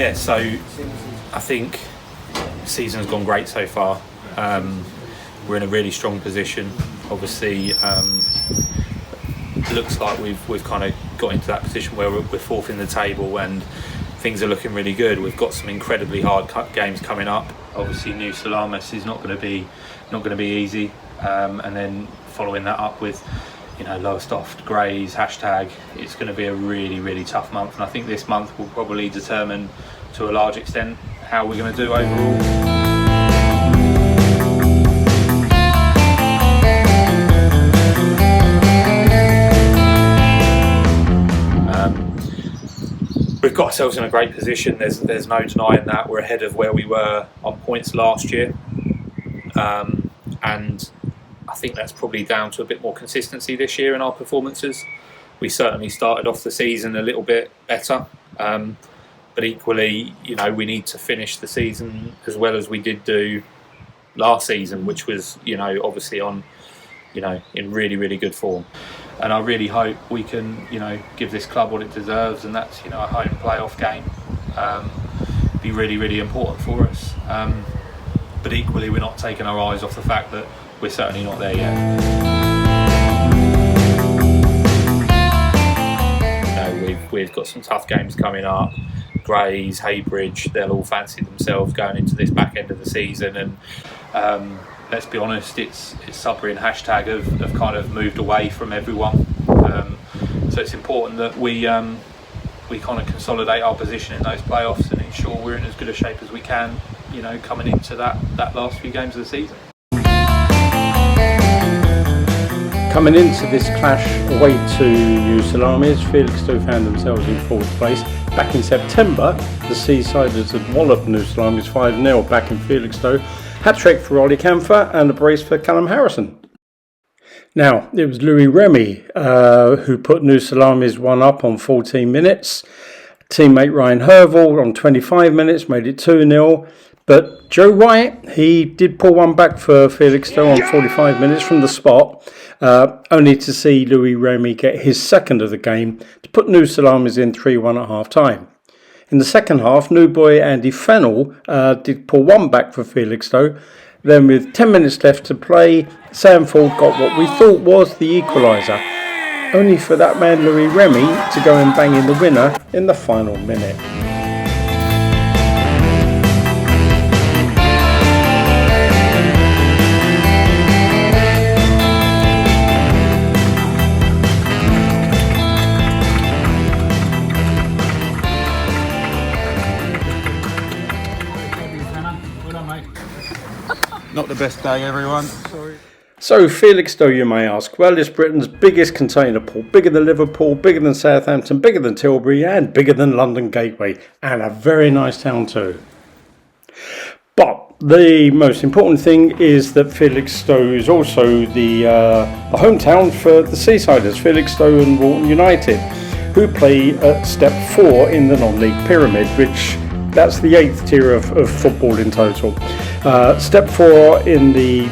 Yeah, so I think the season's gone great so far. We're in a really strong position. Obviously, looks like we've kind of got into that position where we're fourth in the table and things are looking really good. We've got some incredibly hard games coming up. Obviously, New Salamis is not going to be easy, and then following that up with Lowestoft, Grays, Hashtag, it's going to be a really, really tough month. And I think this month will probably determine to a large extent how we're going to do overall. We've got ourselves in a great position. There's no denying that. We're ahead of where we were on points last year. And I think that's probably down to a bit more consistency this year in our performances. We certainly started off the season a little bit better, but equally, we need to finish the season as well as we did do last season, which was, obviously on, in really, really good form. And I really hope we can, give this club what it deserves, and that's, a home playoff game. Be really, really important for us. But equally, we're not taking our eyes off the fact that we're certainly not there yet. We've got some tough games coming up. Grays, Heybridge, they'll all fancy themselves going into this back end of the season. And let's be honest, it's Sudbury and Hashtag have kind of moved away from everyone. So it's important that we kind of consolidate our position in those playoffs and ensure we're in as good a shape as we can, coming into that last few games of the season. Coming into this clash away to New Salamis, Felixstowe found themselves in fourth place. Back in September, the Seasiders had walloped New Salamis 5-0 back in Felixstowe. Hat-trick for Ollie Camphor and a brace for Callum Harrison. Now, it was Louis Remy who put New Salamis one up on 14 minutes. Teammate Ryan Herval on 25 minutes made it 2-0. But Joe White, he did pull one back for Felixstowe on 45 minutes from the spot, only to see Louis Remy get his second of the game to put New Salamis in 3-1 at half-time. In the second half, new boy Andy Fennell did pull one back for Felixstowe. Then with 10 minutes left to play, Sam Ford got what we thought was the equaliser, only for that man Louis Remy to go and bang in the winner in the final minute. Not the best day, everyone. Sorry. So Felixstowe, you may ask, well, it's Britain's biggest container port, bigger than Liverpool, bigger than Southampton, bigger than Tilbury, and bigger than London Gateway, and a very nice town too. But the most important thing is that Felixstowe is also the hometown for the Seasiders, Felixstowe and Walton United, who play at step 4 in the non-league pyramid, which that's the 8th tier of football in total. Step 4 in the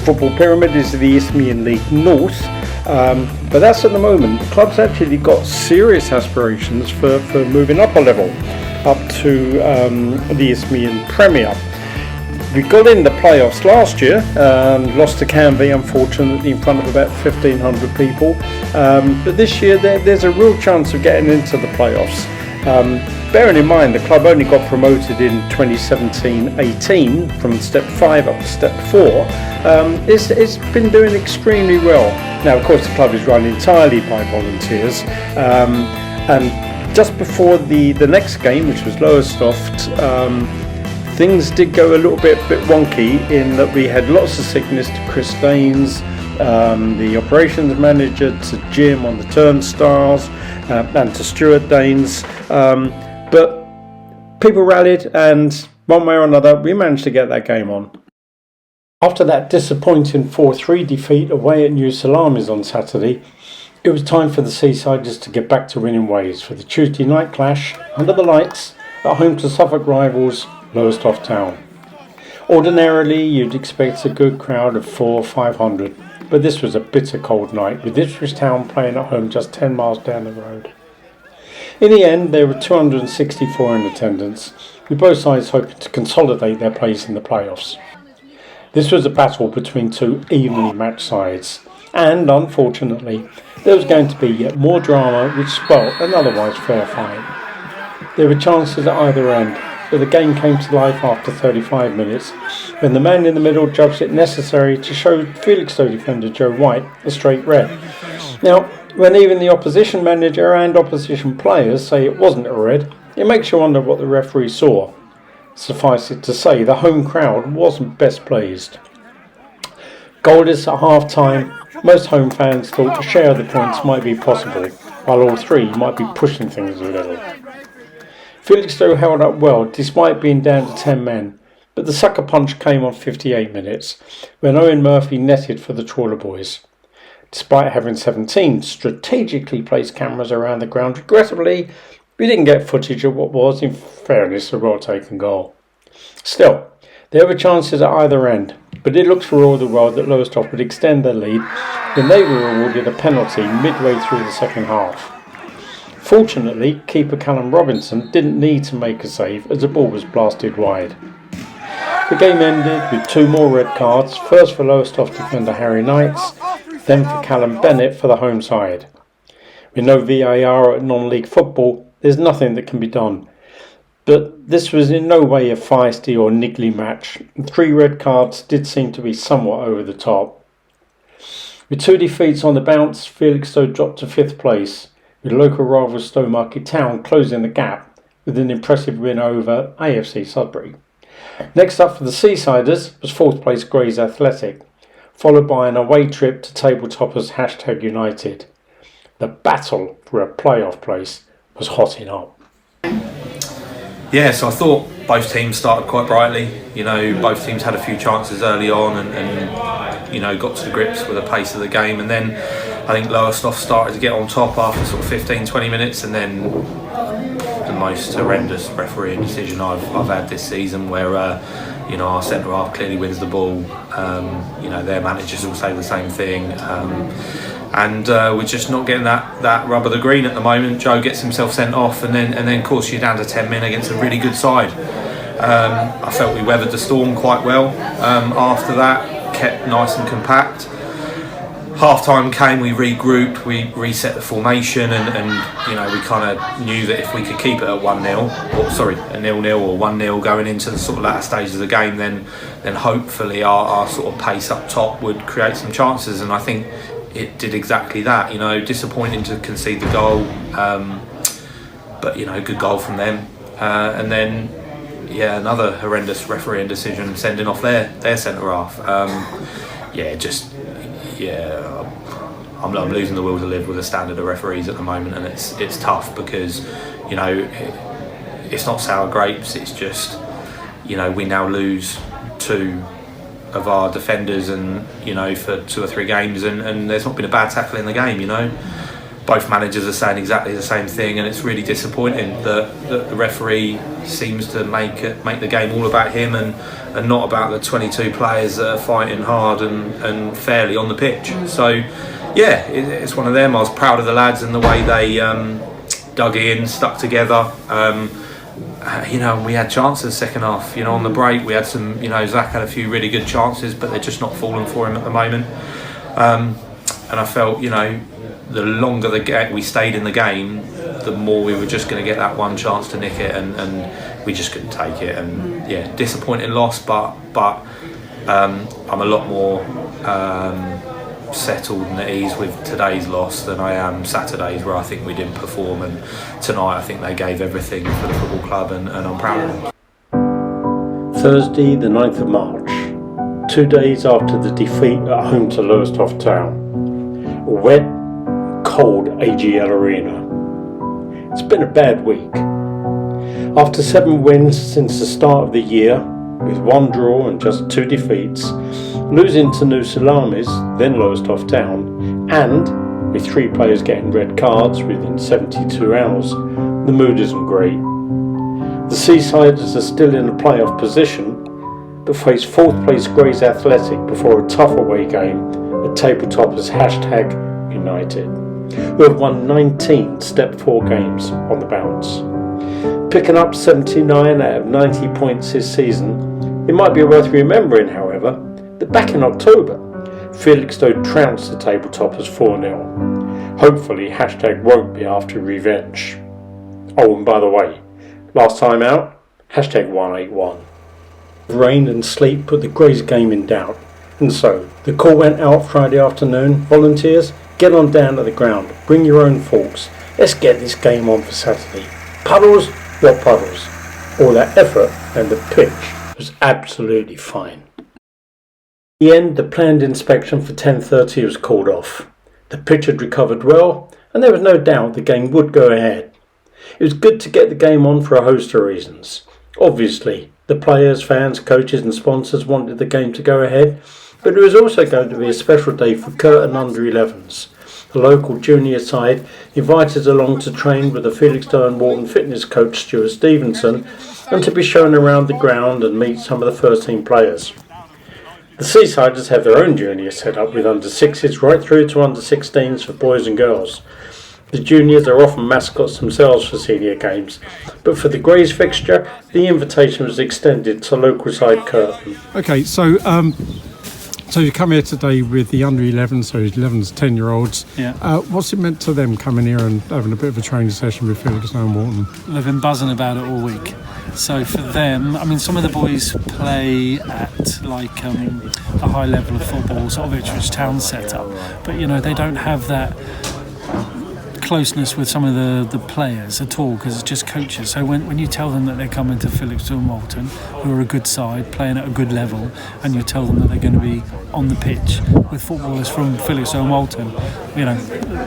football pyramid is the Isthmian League North, but that's at the moment. The club's actually got serious aspirations for moving up a level, up to the Isthmian Premier. We got in the playoffs last year, lost to Canvey unfortunately in front of about 1,500 people, but this year there's a real chance of getting into the playoffs. Bearing in mind the club only got promoted in 2017-18 from step 5 up to step 4, it's been doing extremely well. Now of course the club is run entirely by volunteers, and just before the next game, which was Lowestoft, things did go a little bit wonky in that we had lots of sickness to Chris Daines, the operations manager, to Jim on the turnstiles, and to Stuart Daines. But people rallied, and one way or another, we managed to get that game on. After that disappointing 4-3 defeat away at New Salamis on Saturday, it was time for the Seasiders to get back to winning ways for the Tuesday night clash under the lights at home to Suffolk rivals Lowestoft Town. Ordinarily, you'd expect a good crowd of 400 or 500, but this was a bitter cold night with Ipswich Town playing at home just 10 miles down the road. In the end, there were 264 in attendance, with both sides hoping to consolidate their place in the playoffs. This was a battle between two evenly matched sides, and unfortunately, there was going to be yet more drama which spoilt an otherwise fair fight. There were chances at either end, but the game came to life after 35 minutes when the man in the middle judged it necessary to show Felixstowe defender Joe White a straight red. Now, when even the opposition manager and opposition players say it wasn't a red, it makes you wonder what the referee saw. Suffice it to say, the home crowd wasn't best pleased. Goalless at half time, most home fans thought a share of the points might be possible, while all three might be pushing things a little. Felixstowe held up well despite being down to 10 men, but the sucker punch came on 58 minutes when Owen Murphy netted for the Trawler boys. Despite having 17 strategically placed cameras around the ground, regrettably, we didn't get footage of what was, in fairness, a well-taken goal. Still, there were chances at either end, but it looks for all the world that Lowestoft would extend their lead when they were awarded a penalty midway through the second half. Fortunately, keeper Callum Robinson didn't need to make a save as the ball was blasted wide. The game ended with two more red cards, first for Lowestoft defender Harry Knights, then for Callum Bennett for the home side. With no VAR at non-league football, there's nothing that can be done. But this was in no way a feisty or niggly match. 3 red cards did seem to be somewhat over the top. With 2 defeats on the bounce, Felixstowe dropped to 5th place, with local rival Stowmarket Town closing the gap with an impressive win over AFC Sudbury. Next up for the Seasiders was 4th place Grays Athletic, followed by an away trip to table toppers #United. The battle for a playoff place was hotting up. Yeah, so I thought both teams started quite brightly. You know, both teams had a few chances early on and you know, got to grips with the pace of the game. And then I think Lowestoft started to get on top after sort of 15-20 minutes, and then the most horrendous refereeing decision I've had this season, where you know, our centre half clearly wins the ball. You know, their managers will say the same thing. And we're just not getting that rub of the green at the moment. Joe gets himself sent off, and then of course you're down to 10 men against a really good side. I felt we weathered the storm quite well. After that, kept nice and compact. Half time came, we regrouped, we reset the formation, and you know, we kind of knew that if we could keep it at 1-0, or sorry, a 0-0 or 1-0 going into the sort of latter stages of the game, then hopefully our sort of pace up top would create some chances, and I think it did exactly that. You know, disappointing to concede the goal, but you know, good goal from them, and then yeah, another horrendous refereeing decision, sending off their centre half. I'm losing the will to live with the standard of referees at the moment, and it's tough because, you know, it's not sour grapes. It's just, you know, we now lose 2 of our defenders, and you know, for 2 or 3 games, and there's not been a bad tackle in the game. You know, both managers are saying exactly the same thing, and it's really disappointing that the referee seems to make the game all about him and not about the 22 players that are fighting hard and fairly on the pitch. So yeah, it's one of them. I was proud of the lads and the way they dug in, stuck together. You know, we had chances second half. You know, on the break we had some. You know, Zach had a few really good chances, but they're just not falling for him at the moment. And I felt, you know, the longer we stayed in the game, the more we were just going to get that one chance to nick it, and we just couldn't take it. And yeah, disappointing loss, but I'm a lot more settled and at ease with today's loss than I am Saturday's, where I think we didn't perform, and tonight I think they gave everything for the football club, and I'm proud of them. Thursday the 9th of March, 2 days after the defeat at home to Lowestoft Town. A wet, cold AGL Arena. It's been a bad week. After 7 wins since the start of the year, with 1 draw and just 2 defeats, losing to New Salamis, then Lowestoft Town, and with 3 players getting red cards within 72 hours, the mood isn't great. The Seasiders are still in a playoff position, but face 4th place Grays Athletic before a tough away game at table toppers #United. who have won 19 Step 4 games on the bounce. Picking up 79 out of 90 points this season, it might be worth remembering, however, that back in October, Felixstowe trounced the tabletoppers 4-0. Hopefully, hashtag won't be after revenge. Oh, and by the way, last time out, hashtag 181. Rain and sleet put the Greys game in doubt, and so the call went out Friday afternoon. Volunteers, get on down to the ground, bring your own forks, let's get this game on for Saturday. Puddles? What puddles? All that effort and the pitch was absolutely fine. In the end, the planned inspection for 10:30 was called off. The pitch had recovered well, and there was no doubt the game would go ahead. It was good to get the game on for a host of reasons. Obviously, the players, fans, coaches and sponsors wanted the game to go ahead, but it was also going to be a special day for Curtin under-11s. The local junior side invited along to train with the Felixstowe and Walton fitness coach Stuart Stevenson and to be shown around the ground and meet some of the first team players. The Seasiders have their own junior set up with under-6s right through to under-16s for boys and girls. The juniors are often mascots themselves for senior games, but for the Greys fixture, the invitation was extended to local side Curtin. Okay, so you come here today with the under-11s, so 11s, 10-year-olds. Yeah. What's it meant to them coming here and having a bit of a training session with Felixstowe and Walton? They've been buzzing about it all week. So for them, I mean, some of the boys play at like a high level of football, sort of Ipswich Town setup, but you know they don't have that closeness with some of the players at all because it's just coaches. So when you tell them that they're coming to Felixstowe and Walton, who are a good side, playing at a good level, and you tell them that they're going to be on the pitch with footballers from Felixstowe and Walton, you know,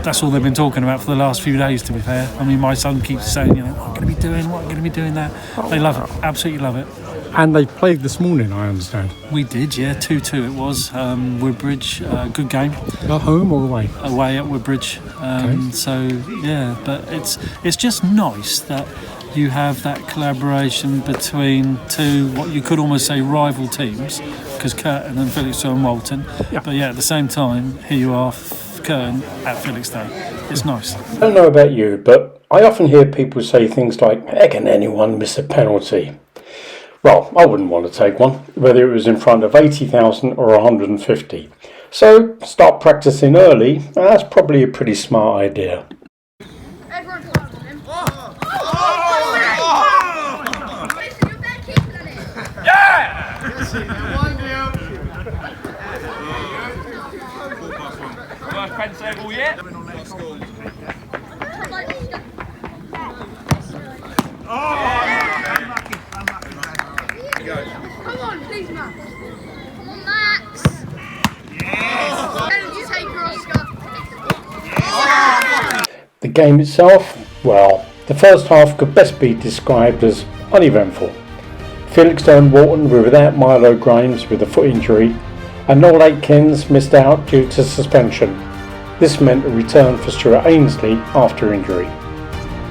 that's all they've been talking about for the last few days, to be fair. I mean, my son keeps saying, you know, what I'm going to be doing that. They love it, absolutely love it. And they played this morning, I understand. We did, yeah, 2-2 it was. Woodbridge, good game. At home or away? Away at Woodbridge. Okay. So, yeah, but it's just nice that you have that collaboration between two, what you could almost say rival teams, because Curtin and Felixstowe and Walton. Yeah. But yeah, at the same time, here you are, Curtin at Felixstowe. It's nice. I don't know about you, but I often hear people say things like, how can anyone miss a penalty? Well, I wouldn't want to take one, whether it was in front of 80,000 or 150. So, start practicing early, and that's probably a pretty smart idea. Come on, please, Max. Come on, Max. Yes. Energy taker, Oscar. The game itself, well, the first half could best be described as uneventful. Felixstowe and Walton were without Milo Grimes with a foot injury, and Noel Aitkins missed out due to suspension. This meant a return for Stuart Ainsley after injury.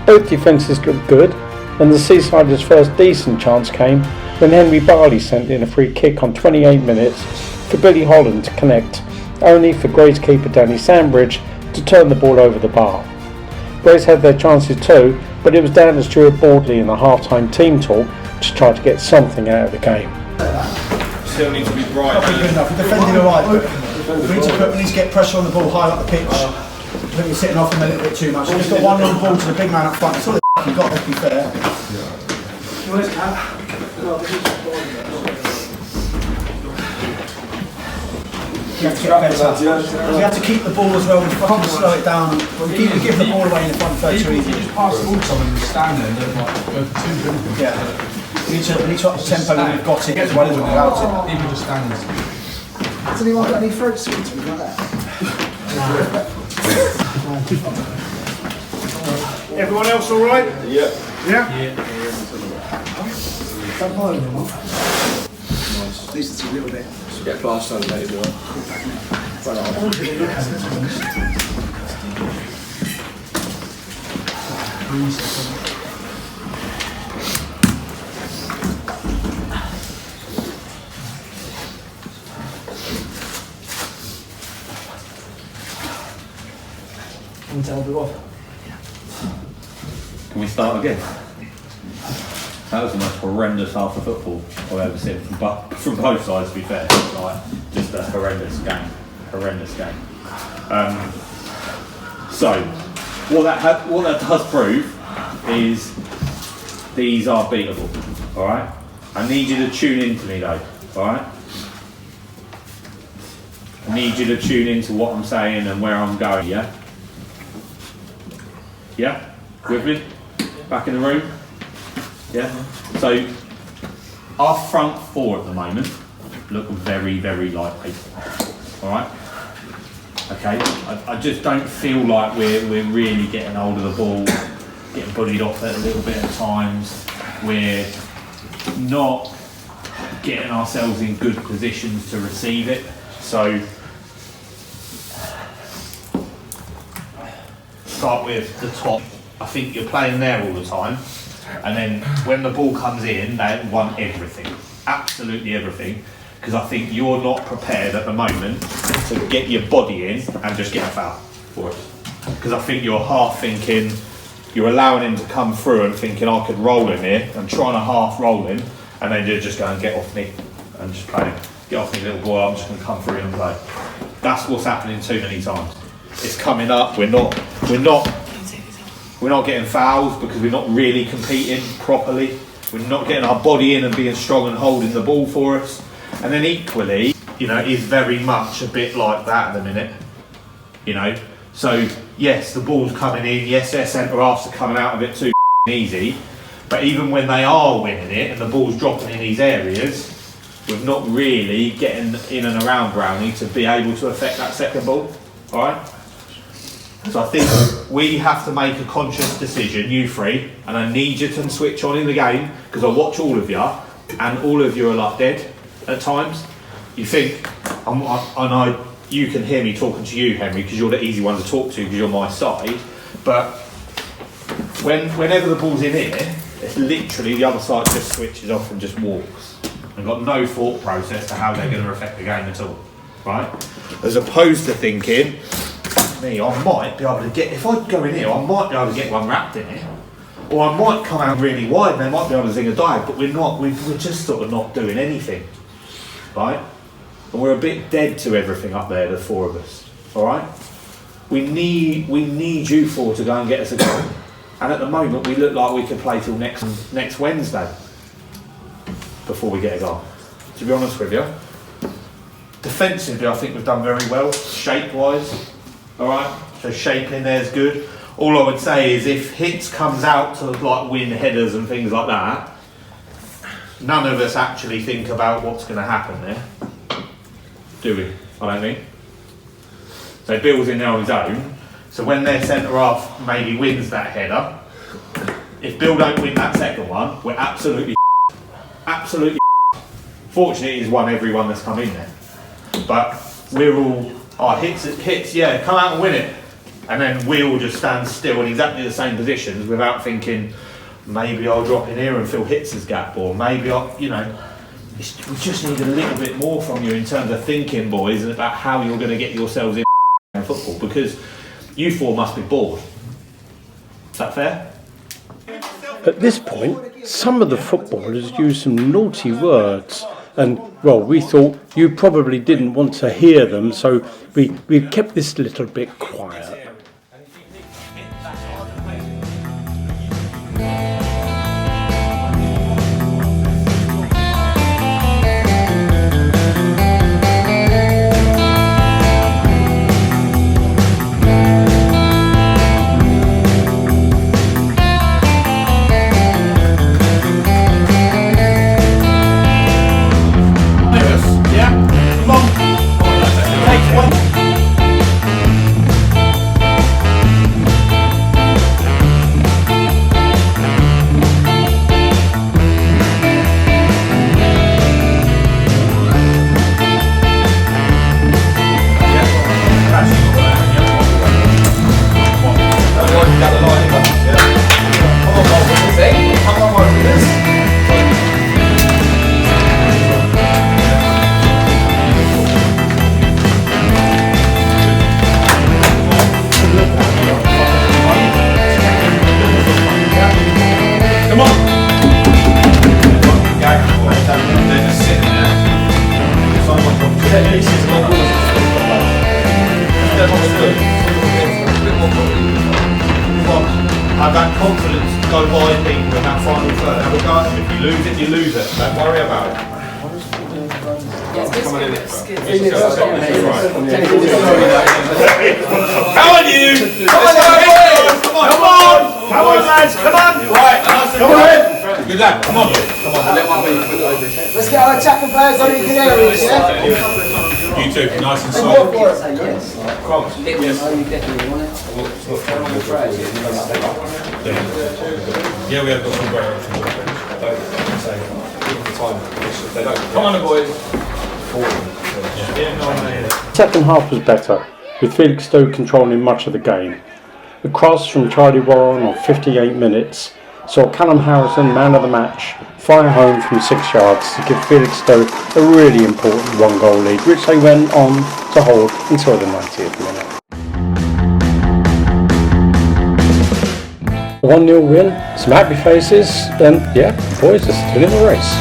Both defences looked good, and the Seasiders' first decent chance came when Henry Barley sent in a free kick on 28 minutes for Billy Holland to connect, only for Greys keeper Danny Sandbridge to turn the ball over the bar. Greys had their chances too, but it was down to Stuart Bordley in the half-time team talk to try to get something out of the game. Still need to be bright. Not good enough. We're defending alright. We need to get pressure on the ball high up the pitch. I think we're sitting off them a little bit too much. We've just got one long ball to the big man up front. It's all they've got, let's be fair. You have to get better. We have to keep the ball as well. We fucking slow it down. We give the ball away in the front third too easy. Just pass the ball to someone and stand there and then like go for two dribbles. Yeah. We need to up the tempo when we've got it as well as without it. Even just standing. Has anyone got any throat sweets like that? Everyone else all right? Yeah. Yeah? Don't mind them. At least it's a little bit. Get plaster on maybe. And tell me what. Can we start again? That was the most horrendous half of football I've ever seen from both sides, to be fair. Like, just a horrendous game. So, what that does prove is these are beatable, alright? I need you to tune into me though, alright? I need you to tune into what I'm saying and where I'm going, yeah? Yeah? With me? Back in the room? Yeah? So, our front four at the moment look very, very light people. Alright? Okay? I just don't feel like we're really getting hold of the ball, getting bullied off it a little bit at times. We're not getting ourselves in good positions to receive it. So, start with the top. I think you're playing there all the time, and then when the ball comes in, they want everything, absolutely everything, because I think you're not prepared at the moment to get your body in and just get a foul for it. Because I think you're half thinking, you're allowing him to come through and thinking I could roll him here, and trying to half roll him, and then you're just going, get off me, and just play him. Get off me, little boy, I'm just going to come through and play. That's what's happening too many times. It's coming up, we're not getting fouls because we're not really competing properly. We're not getting our body in and being strong and holding the ball for us. And then equally, is very much a bit like that at the minute. So yes, the ball's coming in. Yes, their centre halves are coming out of it too easy. But even when they are winning it and the ball's dropping in these areas, we're not really getting in and around Brownie to be able to affect that second ball. All right. So I think we have to make a conscious decision, you three, and I need you to switch on in the game because I watch all of you, and all of you are like dead at times. You think, you can hear me talking to you, Henry, because you're the easy one to talk to because you're my side. But whenever the ball's in here, it's literally the other side just switches off and just walks, and got no thought process to how they're going to affect the game at all, right? As opposed to thinking, me, I might be able to get, if I go in here, I might be able to get one wrapped in here. Or I might come out really wide and they might be able to zing a dive, but we're just sort of not doing anything. Right? And we're a bit dead to everything up there, the four of us. Alright? We need you four to go and get us a goal. And at the moment we look like we could play till next Wednesday before we get a goal. To be honest with you. Defensively I think we've done very well, shape wise. Alright, so shaping there's good. All I would say is if Hits comes out to like win headers and things like that, none of us actually think about what's going to happen there, do we? I don't think. So Bill's in there on his own, so when their centre half maybe wins that header, if Bill don't win that second one, we're absolutely fortunately he's won every one that's come in there, but we're all hits, yeah, come out and win it. And then we all just stand still in exactly the same positions without thinking, maybe I'll drop in here and fill Hits' gap, or maybe we just need a little bit more from you in terms of thinking, boys, about how you're going to get yourselves in football, because you four must be bored. Is that fair? At this point, some of the footballers used some naughty words. And, well, we thought you probably didn't want to hear them, so we kept this a little bit quiet. Have that confidence to go by people in that final third. Have a go. If you lose it, you lose it. Don't worry about it. Come on in. How are you? Come on, lads, come on. Right, come on. Good lad, come on. Let's get our attacking players on in the areas, yeah? You two, nice and soft. Yeah, we have got some great options. Come on, boys. Second half was better, with Felixstowe controlling much of the game. A cross from Charlie Warren on 58 minutes saw Callum Harrison, man of the match, fire home from 6 yards to give Felixstowe a really important 1-goal lead, which they went on to hold until the 90th minute. A 1-0 win, some happy faces, and yeah, boys are still in the race.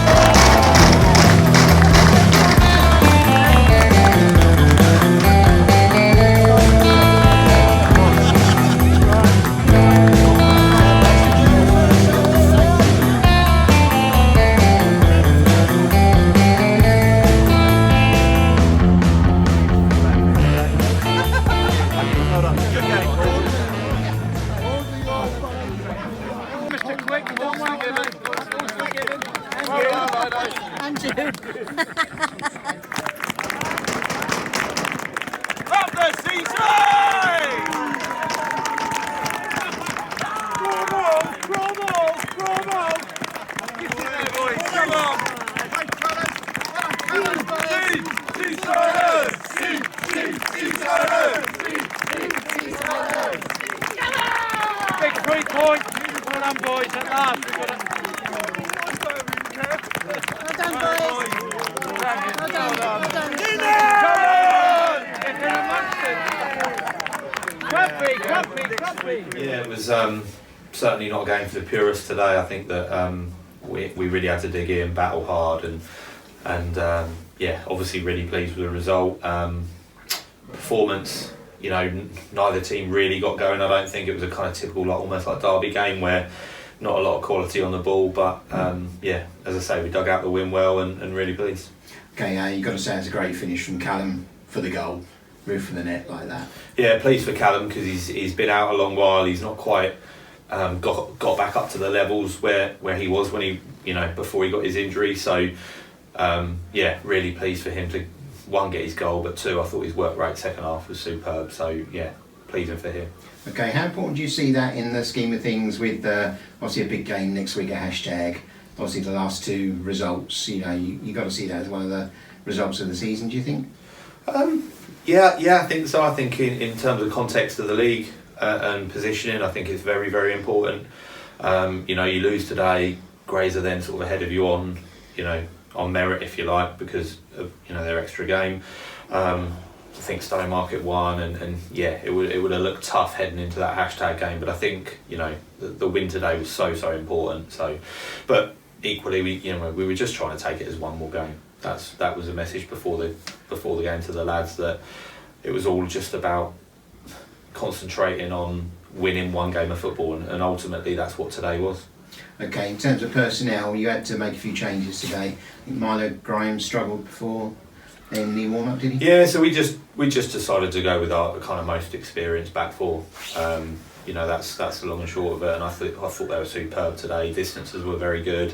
Yeah, it was certainly not a game for the purists today. I think that we really had to dig in, battle hard, and yeah, obviously really pleased with the result. Performance, you know, neither team really got going. I don't think it was a kind of typical, like almost like derby game where not a lot of quality on the ball, but yeah, as I say, we dug out the win well and really pleased. Okay, you've got to say it's a great finish from Callum for the goal, roof of the net like that. Yeah, pleased for Callum because he's been out a long while. He's not quite got back up to the levels where he was when he, you know, before he got his injury. So yeah, really pleased for him to, one, get his goal, but two, I thought his work rate second half was superb. So yeah, pleasing for him. Okay, how important do you see that in the scheme of things with obviously a big game next week at Hashtag? Obviously the last 2 results, you know, you got to see that as one of the results of the season, do you think? Yeah, I think so. I think in terms of context of the league and positioning, I think it's very, very important. You know, you lose today, Grays are then sort of ahead of you on, you know, on merit, if you like, because of, you know, their extra game. I think Stonymarket won, and yeah, it would have looked tough heading into that Hashtag game. But I think, you know, the win today was so important. So, but equally, we were just trying to take it as one more game. That was a message before the game to the lads, that it was all just about concentrating on winning one game of football, and ultimately that's what today was. Okay, in terms of personnel, you had to make a few changes today. I think Milo Grimes struggled before in the warm-up, did he? Yeah, so we just decided to go with our kind of most experienced back four. You know, that's the long and short of it, and I thought they were superb today. Distances were very good.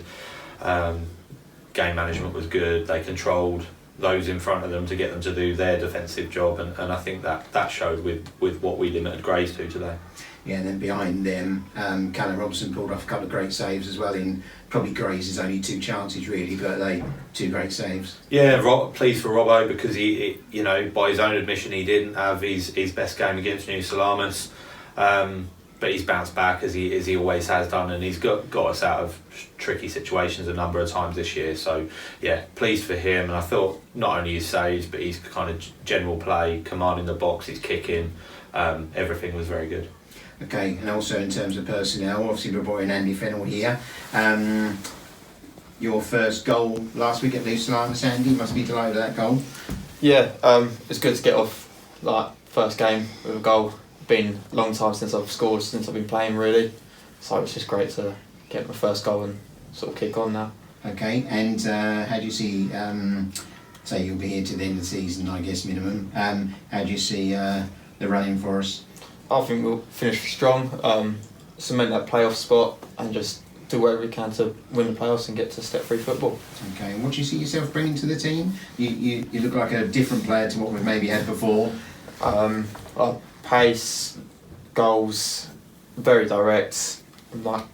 Game management was good. They controlled those in front of them to get them to do their defensive job, and I think that showed with what we limited Grays to today. Yeah, and then behind them, Callum Robinson pulled off a couple of great saves as well, in probably Grays' only 2 chances really, but they 2 great saves. Yeah, pleased for Robbo, because he, you know, by his own admission, he didn't have his best game against New Salamis, but he's bounced back as he always has done, and he's got us out of tricky situations a number of times this year. So yeah, pleased for him, and I thought not only his saves, but his kind of general play, commanding the box, his kicking, everything was very good. Okay, and also in terms of personnel, obviously we're brought in Andy Fennell here. Your first goal last week at New Salamis, Andy, must be delighted with that goal. Yeah, it's good to get off like first game with a goal. Been a long time since I've scored since I've been playing really, so it's just great to get my first goal and sort of kick on now. Okay, and how do you see? Say you'll be here to the end of the season, I guess minimum. How do you see the running for us? I think we'll finish strong, cement that playoff spot, and just do whatever we can to win the playoffs and get to step 3 football. Okay, and what do you see yourself bringing to the team? You look like a different player to what we've maybe had before. Pace, goals, very direct. Like,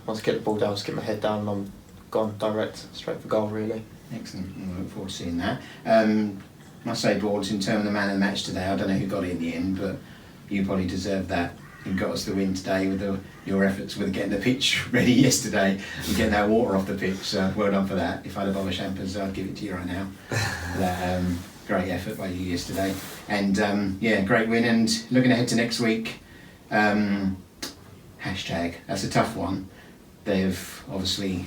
once I get the ball down, just get my head down and I'm gone direct, straight for goal really. Excellent, I look forward to seeing that. Must say, Boards, in terms of the man of the match today, I don't know who got it in the end, but you probably deserved that. You got us the win today with your efforts with getting the pitch ready yesterday and getting that water off the pitch, so well done for that. If I had a bottle of champers, I'd give it to you right now. That, great effort by you yesterday, and great win. And looking ahead to next week, hashtag, that's a tough one. They've obviously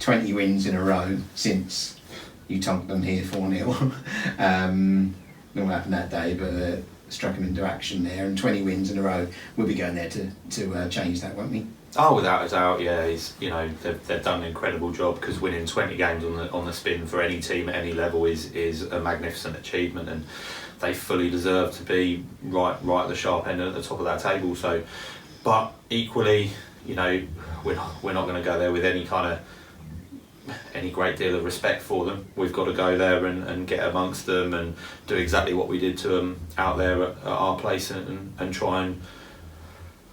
20 wins in a row since you tonked them here 4-0. Not what happened that day, but struck them into action there, and 20 wins in a row. We'll be going there to change that, won't we? Oh, without a doubt, yeah. They've done an incredible job, because winning 20 games on the spin for any team at any level is a magnificent achievement, and they fully deserve to be right at the sharp end at the top of that table. So, but equally, we're not going to go there with any great deal of respect for them. We've got to go there and get amongst them and do exactly what we did to them out there at our place and try and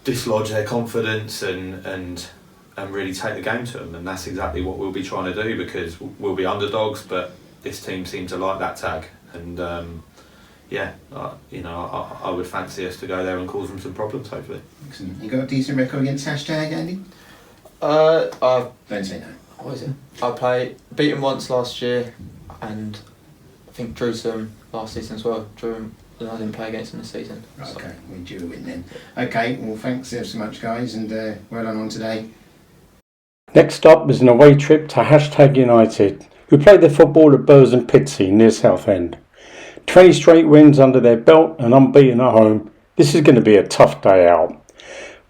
dislodge their confidence and really take the game to them. And that's exactly what we'll be trying to do, because we'll be underdogs, but this team seems to like that tag. And I would fancy us to go there and cause them some problems, hopefully. Excellent. You got a decent record against hashtag, Andy? Don't say no. What is it? I beat them once last year, and I think drew them last season as well. Drew them, and I didn't play against them this season. Right, so. Okay, we drew a win then. Okay, well, thanks so much, guys, and well done on today. Next up is an away trip to hashtag United, who play their football at Burston Pitsea near Southend. 20 straight wins under their belt and unbeaten at home. This is going to be a tough day out.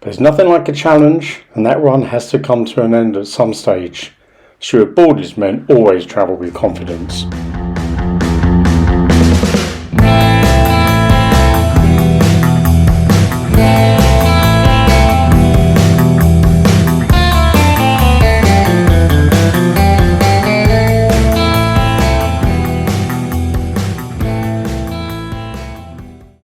But there's nothing like a challenge, and that run has to come to an end at some stage. Stuart Board's men always travel with confidence.